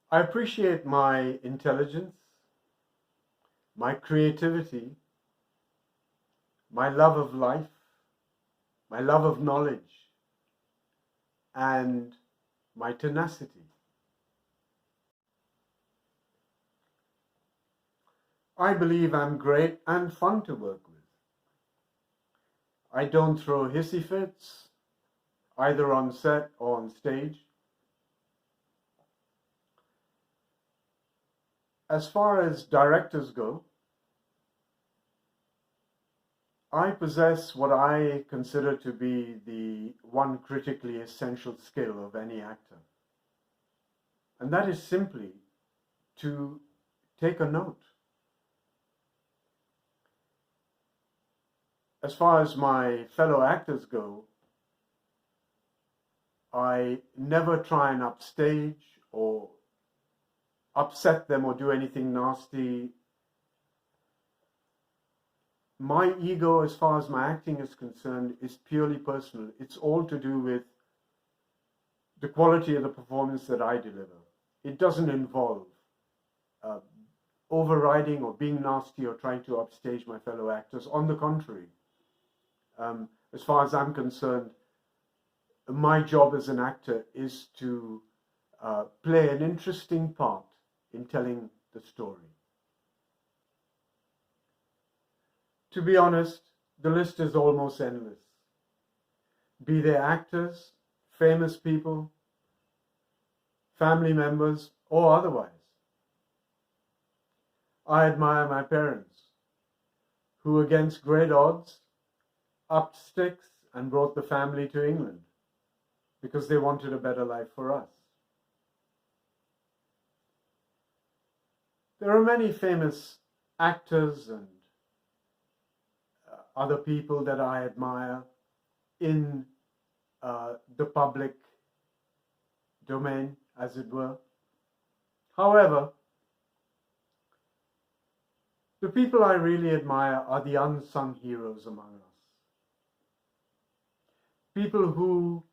I appreciate my intelligence, my creativity, my love of life, my love of knowledge, and my tenacity. I believe I'm great and fun to work with. I don't throw hissy fits, either on set or on stage. As far as directors go, I possess what I consider to be the one critically essential skill of any actor. And that is simply to take a note. As far as my fellow actors go, I never try and upstage or upset them or do anything nasty. My ego, as far as my acting is concerned, is purely personal. It's all to do with the quality of the performance that I deliver. It doesn't involve overriding or being nasty or trying to upstage my fellow actors. On the contrary, as far as I'm concerned, my job as an actor is to play an interesting part in telling the story. To be honest, the list is almost endless. Be they actors, famous people, family members, or otherwise. I admire my parents, who against great odds upped sticks and brought the family to England because they wanted a better life for us. There are many famous actors and other people that I admire in the public domain, as it were. However, the people I really admire are the unsung heroes among us. People who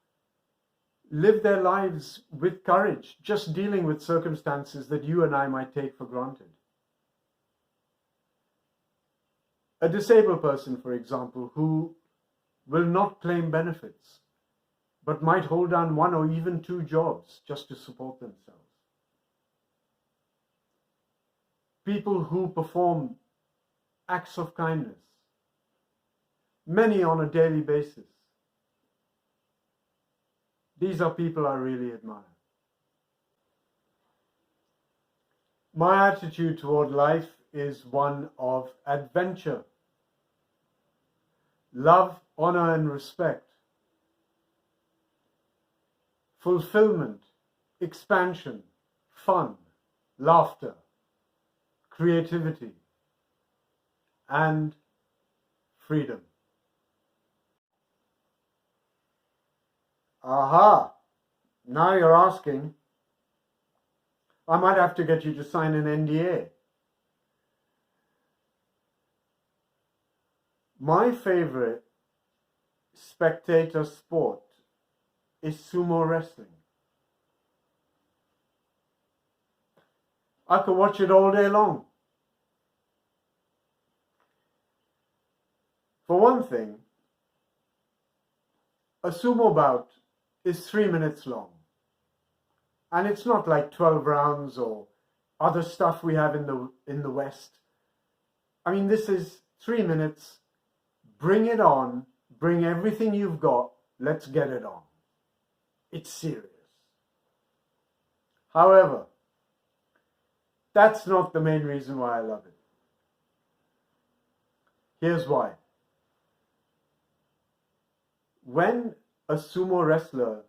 live their lives with courage, just dealing with circumstances that you and I might take for granted. A disabled person, for example, who will not claim benefits, but might hold down one or even two jobs just to support themselves. People who perform acts of kindness, many on a daily basis. These are people I really admire. My attitude toward life is one of adventure, love, honor, and respect, fulfillment, expansion, fun, laughter, creativity, and freedom. Aha! Now you're asking. I might have to get you to sign an NDA. My favorite spectator sport is sumo wrestling. I could watch it all day long. For one thing, a sumo bout is 3 minutes long. And it's not like 12 rounds or other stuff we have in the West. I mean, this is 3 minutes. Bring it on. Bring everything you've got. Let's get it on. It's serious. However, that's not the main reason why I love it. Here's why. When a sumo wrestler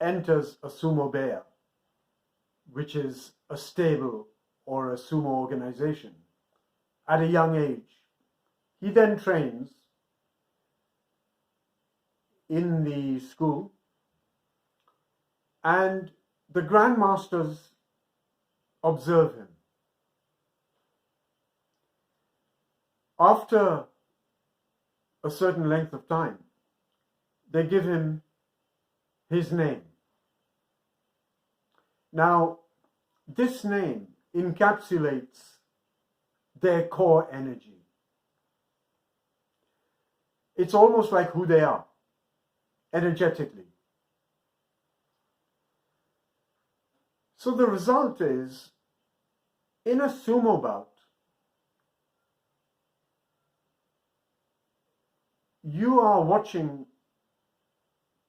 enters a sumo beya, which is a stable or a sumo organization, at a young age, he then trains in the school, and the grandmasters observe him. After a certain length of time, they give him his name. Now, this name encapsulates their core energy. It's almost like who they are, energetically. So the result is, in a sumo bout, you are watching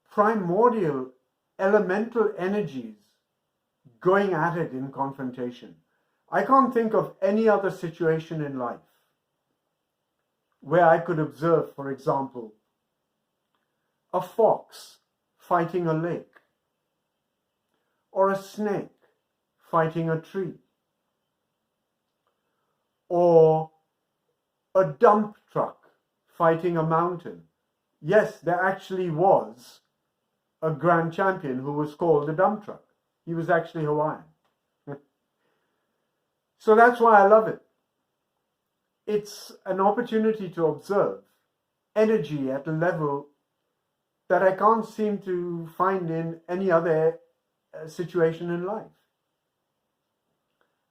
primordial elemental energies going at it in confrontation. I can't think of any other situation in life where I could observe, for example, a fox fighting a lake, or a snake fighting a tree, or a dump truck fighting a mountain. Yes, there actually was a grand champion who was called the dump truck. He was actually Hawaiian. So that's why I love it. It's an opportunity to observe energy at a level that I can't seem to find in any other situation in life.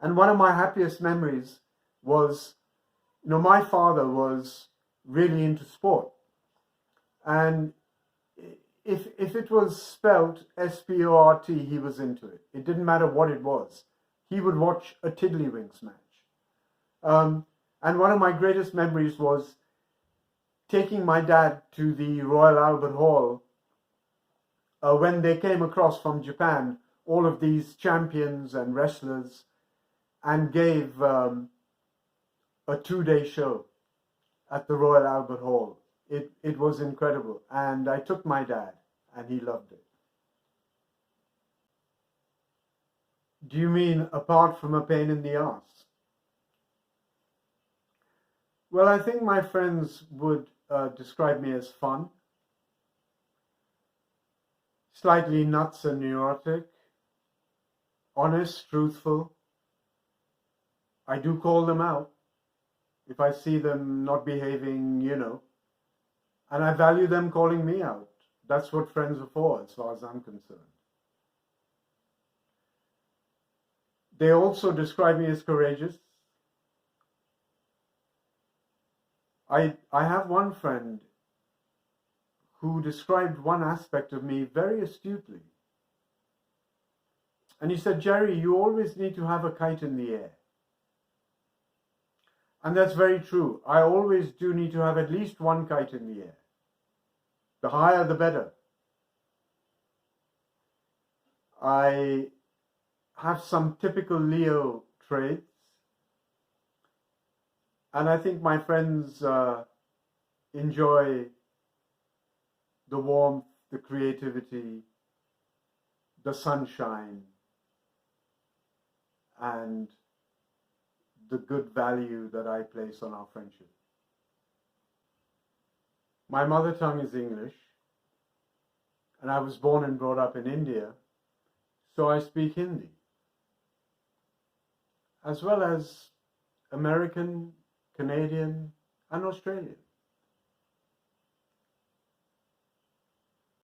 And one of my happiest memories was, my father was really into sport. And if it was spelled sport, he was into it. It didn't matter what it was. He would watch a Tiddlywinks match. And one of my greatest memories was taking my dad to the Royal Albert Hall when they came across from Japan all of these champions and wrestlers, and gave a 2-day show at the Royal Albert Hall. It was incredible. And I took my dad, and he loved it. Do you mean apart from a pain in the ass? Well, I think my friends would describe me as fun, slightly nuts and neurotic, honest, truthful. I do call them out if I see them not behaving, and I value them calling me out. That's what friends are for, as far as I'm concerned. They also describe me as courageous. I have one friend who described one aspect of me very astutely. And he said, "Jerry, you always need to have a kite in the air." And that's very true. I always do need to have at least one kite in the air. The higher, the better. I have some typical Leo traits. And I think my friends enjoy the warmth, the creativity, the sunshine, and the good value that I place on our friendship. My mother tongue is English, and I was born and brought up in India, so I speak Hindi, as well as American, Canadian, and Australian.